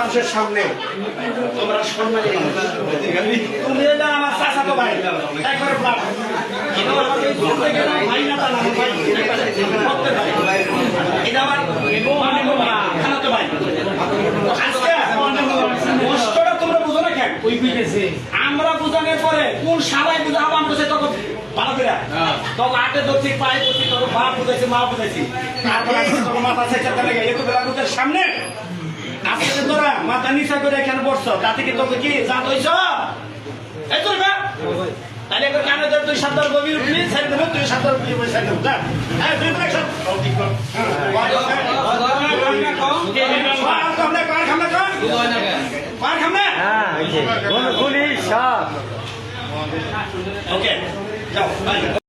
মানুষের সামনে তোমরা সম্মানী তুমি আমার চাচাতো ভাই একবারে এটা আমার খালাতো ভাই। কষ্টটা তোমরা বুঝো না কেন? আমরা বুঝানোর পরে কোন সবাই বুঝা আমার কাছে তখন ভালো করে তখন আটে ধরছি পায়ে ধরছি তখন বাপ বুঝাইছি মা বুঝাইছি তারপরে মাথা সেটা লেগে এত বেলা লোকের সামনে আজকে তোরা মাথা নিচা করে এখানে বসছো তাতে কি তোকে কি জাত হইছ এই তোর না তাহলে একবার কানে ধর তুই সাতবার গভী উঠলি ছেড়ে দেবে তুই সাতবার গভী বসে দেব যা হ্যাঁ তুই ব্রেক শট ঠিক কর হ্যাঁ, গুলি সব ওকে যাও